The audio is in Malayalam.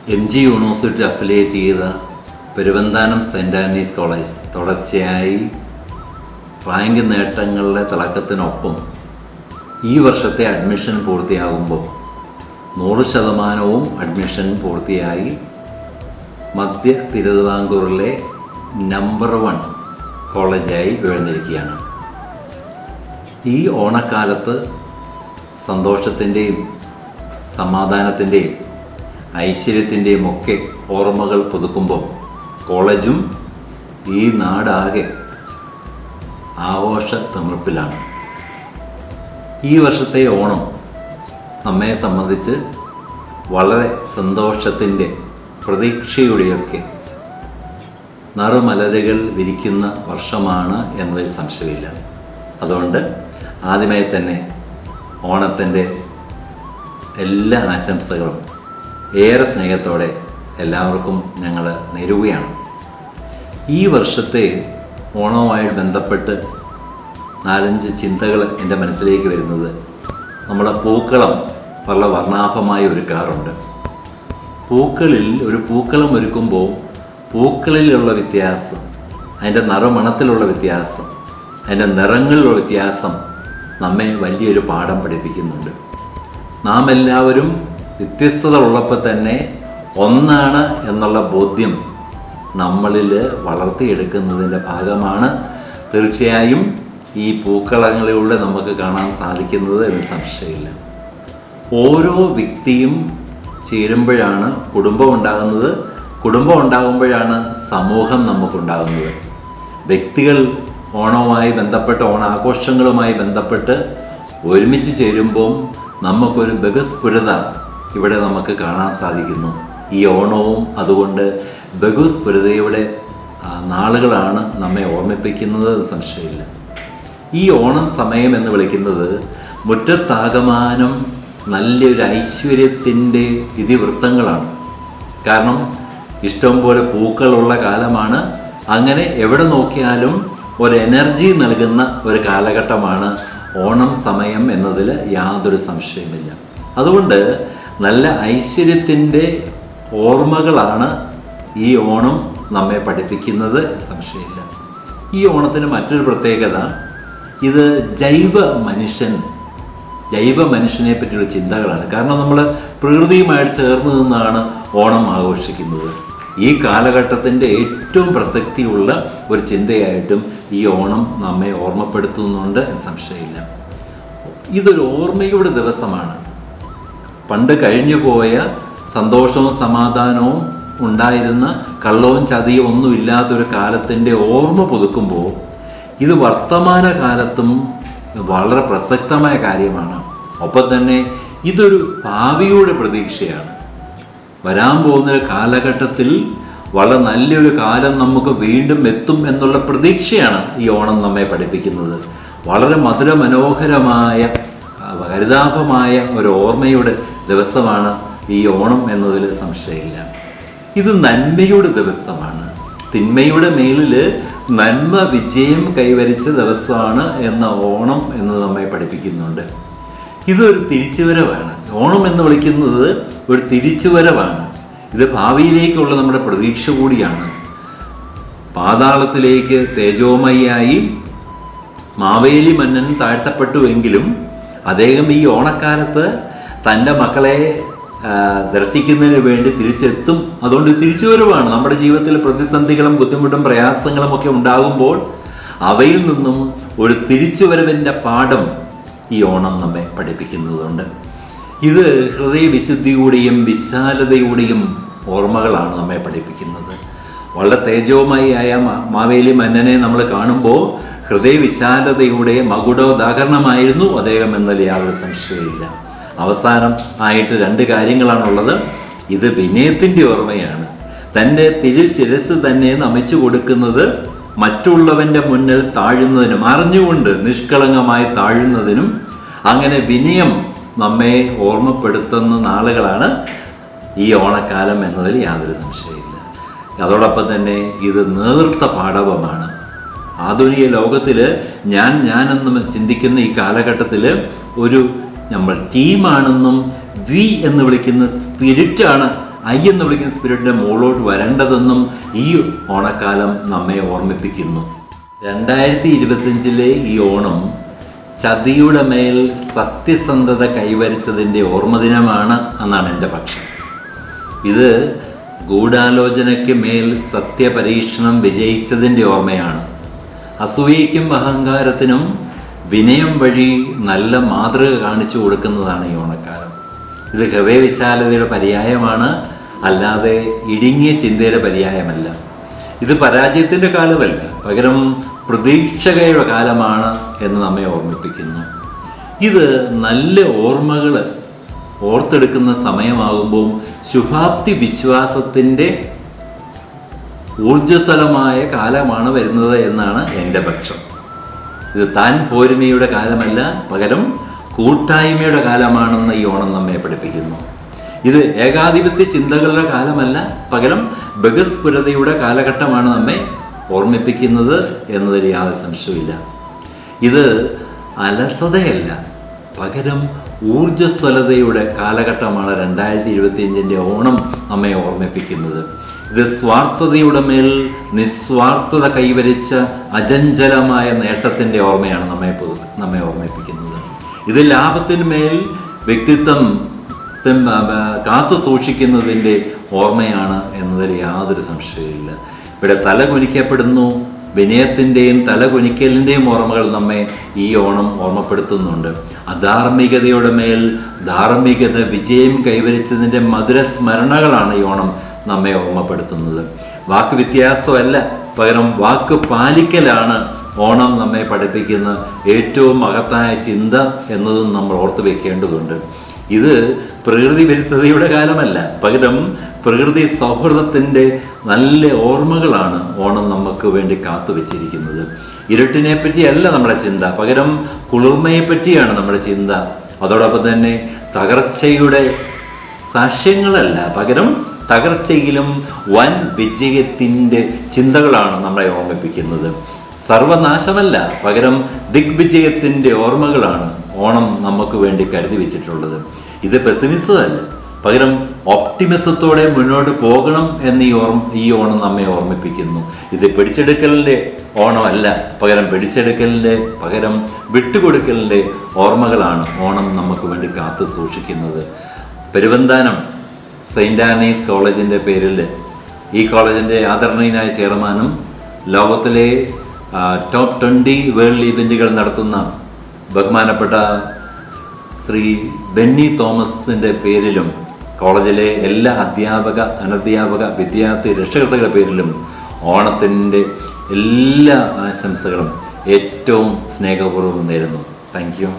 MG യൂണിവേഴ്സിറ്റി അഫിലിയേറ്റ് ചെയ്ത പെരുവന്താനം സെൻറ് ആൻറ്റണീസ് കോളേജ് തുടർച്ചയായി റാങ്ക് നേട്ടങ്ങളുടെ തിളക്കത്തിനൊപ്പം ഈ വർഷത്തെ അഡ്മിഷൻ പൂർത്തിയാകുമ്പോൾ 100% അഡ്മിഷൻ പൂർത്തിയായി മധ്യ തിരുവിതാംകൂറിലെ നമ്പർ 1 കോളേജായി ഉയർന്നിരിക്കുകയാണ്. ഈ ഓണക്കാലത്ത് സന്തോഷത്തിൻ്റെയും സമാധാനത്തിൻ്റെയും ഐശ്വര്യത്തിൻ്റെയും ഒക്കെ ഓർമ്മകൾ പുതുക്കുമ്പോൾ കോളേജും ഈ നാടാകെ ആഘോഷ തിമിർപ്പിലാണ്. ഈ വർഷത്തെ ഓണം നമ്മെ സംബന്ധിച്ച് വളരെ സന്തോഷത്തിൻ്റെ പ്രതീക്ഷയുടെയൊക്കെ നറുമലരുകൾ വിരിക്കുന്ന വർഷമാണ് എന്നതിൽ സംശയമില്ല. അതുകൊണ്ട് ആദ്യമായി തന്നെ ഓണത്തിൻ്റെ എല്ലാ ആശംസകളും ഏറെ സ്നേഹത്തോടെ എല്ലാവർക്കും ഞങ്ങൾ നേരുകയാണ്. ഈ വർഷത്തെ ഓണവുമായി ബന്ധപ്പെട്ട് 4-5 ചിന്തകൾ എൻ്റെ മനസ്സിലേക്ക് വരുന്നത്, നമ്മളെ പൂക്കളം വളരെ വർണ്ണാഭമായി ഒരുക്കാറുണ്ട്. പൂക്കളിൽ ഒരു പൂക്കളം ഒരുക്കുമ്പോൾ പൂക്കളിലുള്ള വ്യത്യാസം, അതിൻ്റെ നിറമണത്തിലുള്ള വ്യത്യാസം, അതിൻ്റെ നിറങ്ങളിലുള്ള വ്യത്യാസം നമ്മെ വലിയൊരു പാഠം പഠിപ്പിക്കുന്നുണ്ട്. നാം എല്ലാവരും വ്യത്യസ്തത ഉള്ളപ്പോൾ തന്നെ ഒന്നാണ് എന്നുള്ള ബോധ്യം നമ്മളിൽ വളർത്തിയെടുക്കുന്നതിൻ്റെ ഭാഗമാണ് തീർച്ചയായും ഈ പൂക്കളങ്ങളിലൂടെ നമുക്ക് കാണാൻ സാധിക്കുന്നത് എന്ന് സംശയമില്ല. ഓരോ വ്യക്തിയും ചേരുമ്പോഴാണ് കുടുംബം ഉണ്ടാകുന്നത്, കുടുംബം ഉണ്ടാകുമ്പോഴാണ് സമൂഹം നമുക്കുണ്ടാകുന്നത്. വ്യക്തികൾ ഓണവുമായി ബന്ധപ്പെട്ട് ഓണാഘോഷങ്ങളുമായി ബന്ധപ്പെട്ട് ഒരുമിച്ച് ചേരുമ്പം നമുക്കൊരു ബഹുസ്ഫുരത ഇവിടെ നമുക്ക് കാണാൻ സാധിക്കുന്നു. ഈ ഓണവും അതുകൊണ്ട് ബഹുസ്ഫുരതയുടെ നാളുകളാണ് നമ്മെ ഓർമ്മിപ്പിക്കുന്നത് സംശയമില്ല. ഈ ഓണം സമയം എന്ന് വിളിക്കുന്നത് മുറ്റത്താകമാനം നല്ലൊരു ഐശ്വര്യത്തിൻ്റെ ഇതിവൃത്തങ്ങളാണ്. കാരണം ഇഷ്ടംപോലെ പൂക്കളുള്ള കാലമാണ്. അങ്ങനെ എവിടെ നോക്കിയാലും ഒരു എനർജി നൽകുന്ന ഒരു കാലഘട്ടമാണ് ഓണം സമയം എന്നതിൽ യാതൊരു സംശയമില്ല. അതുകൊണ്ട് നല്ല ഐശ്വര്യത്തിൻ്റെ ഓർമ്മകളാണ് ഈ ഓണം നമ്മെ പഠിപ്പിക്കുന്നത് സംശയമില്ല. ഈ ഓണത്തിന് മറ്റൊരു പ്രത്യേകത, ഇത് ജൈവ മനുഷ്യനെ പറ്റിയുള്ള ചിന്തകളാണ്. കാരണം നമ്മൾ പ്രകൃതിയുമായിട്ട് ചേർന്ന് നിന്നാണ് ഓണം ആഘോഷിക്കുന്നത്. ഈ കാലഘട്ടത്തിൻ്റെ ഏറ്റവും പ്രസക്തിയുള്ള ഒരു ചിന്തയായിട്ടും ഈ ഓണം നമ്മെ ഓർമ്മപ്പെടുത്തുന്നുണ്ട് സംശയമില്ല. ഇതൊരു ഓർമ്മയുടെ ദിവസമാണ്. പണ്ട് കഴിഞ്ഞു പോയ സന്തോഷവും സമാധാനവും ഉണ്ടായിരുന്ന കള്ളവും ചതിയും ഒന്നും ഇല്ലാത്തൊരു കാലത്തിൻ്റെ ഓർമ്മ പുതുക്കുമ്പോൾ ഇത് വർത്തമാന കാലത്തും വളരെ പ്രസക്തമായ കാര്യമാണ്. ഒപ്പം തന്നെ ഇതൊരു ഭാവിയുടെ പ്രതീക്ഷയാണ്. വരാൻ പോകുന്ന കാലഘട്ടത്തിൽ വളരെ നല്ലൊരു കാലം നമുക്ക് വീണ്ടും എത്തും എന്നുള്ള പ്രതീക്ഷയാണ് ഈ ഓണം നമ്മെ പഠിപ്പിക്കുന്നത്. വളരെ മധുരമനോഹരമായ ഹരിതാഭമായ ഒരു ഓർമ്മയുടെ ദിവസമാണ് ഈ ഓണം എന്നതിൽ സംശയമില്ല. ഇത് നന്മയുടെ ദിവസമാണ്. തിന്മയുടെ മേലിൽ നന്മ വിജയം കൈവരിച്ച ദിവസമാണ് എന്ന ഓണം എന്ന് നമ്മെ പഠിപ്പിക്കുന്നുണ്ട്. ഇതൊരു തിരിച്ചുവരവാണ്. ഓണം എന്ന് വിളിക്കുന്നത് ഒരു തിരിച്ചുവരവാണ്. ഇത് ഭാവിയിലേക്കുള്ള നമ്മുടെ പ്രതീക്ഷ കൂടിയാണ്. പാതാളത്തിലേക്ക് തേജോമയായി മാവേലി മന്നൻ താഴ്ത്തപ്പെട്ടുവെങ്കിലും അദ്ദേഹം ഈ ഓണക്കാലത്ത് തൻ്റെ മക്കളെ ദർശിക്കുന്നതിന് വേണ്ടി തിരിച്ചെത്തും. അതുകൊണ്ട് തിരിച്ചുവരവാണ്. നമ്മുടെ ജീവിതത്തിൽ പ്രതിസന്ധികളും ബുദ്ധിമുട്ടും പ്രയാസങ്ങളും ഒക്കെ ഉണ്ടാകുമ്പോൾ അവയിൽ നിന്നും ഒരു തിരിച്ചുവരവിൻ്റെ പാഠം ഈ ഓണം നമ്മെ പഠിപ്പിക്കുന്നതുണ്ട്. ഇത് ഹൃദയവിശുദ്ധിയുടെയും വിശാലതയുടെയും ഓർമ്മകളാണ് നമ്മെ പഠിപ്പിക്കുന്നത്. വളരെ തേജോമയായ മാവേലി മന്നനെ നമ്മൾ കാണുമ്പോൾ ഹൃദയവിശാലതയുടെ മകുടോദാഹരണമായിരുന്നു അദ്ദേഹം എന്നതിൽ യാതൊരു സംശയമില്ല. അവസാനം ആയിട്ട് 2 കാര്യങ്ങളാണുള്ളത്. ഇത് വിനയത്തിൻ്റെ ഓർമ്മയാണ്. തൻ്റെ തിരുശിരസ് തന്നെ നമിച്ചു കൊടുക്കുന്നത് മറ്റുള്ളവൻ്റെ മുന്നിൽ താഴുന്നതിനും, അറിഞ്ഞുകൊണ്ട് നിഷ്കളങ്കമായി താഴുന്നതിനും, അങ്ങനെ വിനയം നമ്മെ ഓർമ്മപ്പെടുത്തുന്ന നാളുകളാണ് ഈ ഓണക്കാലം എന്നതിൽ യാതൊരു സംശയമില്ല. അതോടൊപ്പം തന്നെ ഇത് നേർത്ത പാടവമാണ്. ആധുനിക ലോകത്തിൽ ഞാനെന്ന് ചിന്തിക്കുന്ന ഈ കാലഘട്ടത്തിൽ ഒരു നമ്മൾ ടീമാണെന്നും വി എന്ന് വിളിക്കുന്ന സ്പിരിറ്റാണ് ഐ എന്ന് വിളിക്കുന്ന സ്പിരിറ്റിൻ്റെ മുകളിലോട്ട് വരേണ്ടതെന്നും ഈ ഓണക്കാലം നമ്മെ ഓർമ്മിപ്പിക്കുന്നു. 2025 ഈ ഓണം ചതിയുടെ മേൽ സത്യസന്ധത കൈവരിച്ചതിൻ്റെ ഓർമ്മദിനമാണ് എന്നാണ് എൻ്റെ പക്ഷം. ഇത് ഗൂഢാലോചനയ്ക്ക് മേൽ സത്യപരീക്ഷണം വിജയിച്ചതിൻ്റെ ഓർമ്മയാണ്. അസൂയയ്ക്കും അഹങ്കാരത്തിനും വിനയം വഴി നല്ല മാതൃക കാണിച്ചു കൊടുക്കുന്നതാണ് ഈ ഓണക്കാലം. ഇത് ഹൃദയവിശാലതയുടെ പര്യായമാണ്, അല്ലാതെ ഇടുങ്ങിയ ചിന്തയുടെ പര്യായമല്ല. ഇത് പരാജയത്തിൻ്റെ കാലമല്ല, പകരം പ്രതീക്ഷയുടെ കാലമാണ് എന്ന് നമ്മെ ഓർമ്മിപ്പിക്കുന്നു. ഇത് നല്ല ഓർമ്മകൾ ഓർത്തെടുക്കുന്ന സമയമാകുമ്പോൾ ശുഭാപ്തി വിശ്വാസത്തിൻ്റെ ഊർജ്ജസ്വലമായ കാലമാണ് വരുന്നത് എന്നാണ് എൻ്റെ പക്ഷം. ഇത് താൻ പോരുമയുടെ കാലമല്ല, പകരം കൂട്ടായ്മയുടെ കാലമാണെന്ന് ഈ ഓണം നമ്മെ പഠിപ്പിക്കുന്നു. ഇത് ഏകാധിപത്യ ചിന്തകളുടെ കാലമല്ല, പകരം ബഹസ്ഫുരതയുടെ കാലഘട്ടമാണ് നമ്മെ ഓർമ്മിപ്പിക്കുന്നത് എന്നതിൽ യാതൊരു സംശയമില്ല. ഇത് അലസതയല്ല, പകരം ഊർജ്ജസ്വലതയുടെ കാലഘട്ടമാണ് 2025 ഓണം നമ്മെ ഓർമ്മിപ്പിക്കുന്നത്. ഇത് സ്വാർത്ഥതയുടെ മേൽ നിസ്വാർത്ഥത കൈവരിച്ച അചഞ്ചലമായ നേട്ടത്തിൻ്റെ ഓർമ്മയാണ് നമ്മെ ഓർമ്മിപ്പിക്കുന്നത്. ഇത് ലാഭത്തിന്മേൽ വ്യക്തിത്വം കാത്തു സൂക്ഷിക്കുന്നതിൻ്റെ ഓർമ്മയാണ് എന്നതിൽ യാതൊരു സംശയമില്ല. ഇവിടെ തലകുനിക്കപ്പെടുന്നു. വിനയത്തിൻ്റെയും തലകുനിക്കലിൻ്റെയും ഓർമ്മകൾ നമ്മെ ഈ ഓണം ഓർമ്മപ്പെടുത്തുന്നുണ്ട്. അധാർമികതയുടെ മേൽ ധാർമ്മികത വിജയം കൈവരിച്ചതിൻ്റെ മധുര സ്മരണകളാണ് ഈ ഓണം നമ്മെ ഓർമ്മപ്പെടുത്തുന്നത്. വാക്ക് വ്യത്യാസമല്ല, പകരം വാക്ക് പാലിക്കലാണ് ഓണം നമ്മെ പഠിപ്പിക്കുന്ന ഏറ്റവും മഹത്തായ ചിന്ത എന്നതും നമ്മൾ ഓർത്തു വെക്കേണ്ടതുണ്ട്. ഇത് പ്രകൃതി വിരുദ്ധതയുടെ കാലമല്ല, പകരം പ്രകൃതി സൗഹൃദത്തിൻ്റെ നല്ല ഓർമ്മകളാണ് ഓണം നമുക്ക് വേണ്ടി കാത്തു വെച്ചിരിക്കുന്നത്. ഇരുട്ടിനെ പറ്റിയല്ല നമ്മുടെ ചിന്ത, പകരം കുളിർമയെ പറ്റിയാണ് നമ്മുടെ ചിന്ത. അതോടൊപ്പം തന്നെ തകർച്ചയുടെ സാക്ഷ്യങ്ങളല്ല, പകരം തകർച്ചയിലും വൻ വിജയത്തിൻ്റെ ചിന്തകളാണ് നമ്മളെ ഓർമ്മിപ്പിക്കുന്നത്. സർവനാശമല്ല, പകരം ദിഗ്വിജയത്തിൻ്റെ ഓർമ്മകളാണ് ഓണം നമുക്ക് വേണ്ടി കരുതി വെച്ചിട്ടുള്ളത്. ഇത് പെസിമിസമല്ല, പകരം ഓപ്റ്റിമിസത്തോടെ മുന്നോട്ട് പോകണം എന്ന് ഈ ഓണം നമ്മെ ഓർമ്മിപ്പിക്കുന്നു. ഇത് പിടിച്ചെടുക്കലിൻ്റെ ഓണമല്ല, പകരം വിട്ടുകൊടുക്കലിൻ്റെ ഓർമ്മകളാണ് ഓണം നമുക്ക് വേണ്ടി കാത്തു സൂക്ഷിക്കുന്നത്. പെരുവന്താനം സെയിൻറ്റ് ആനീസ് കോളേജിൻ്റെ പേരിൽ ഈ കോളേജിൻ്റെ ആദരണീയനായ ചെയർമാനും ലോകത്തിലെ ടോപ്പ് 20 വേൾഡ് ഇവൻറ്റുകൾ നടത്തുന്ന ബഹുമാനപ്പെട്ട ശ്രീ ബെന്നി തോമസിൻ്റെ പേരിലും കോളേജിലെ എല്ലാ അധ്യാപക അനധ്യാപക വിദ്യാർത്ഥി രക്ഷകർത്താക്കളുടെ പേരിലും ഓണത്തിൻ്റെ എല്ലാ ആശംസകളും ഏറ്റവും സ്നേഹപൂർവ്വം നേരുന്നു. Thank you.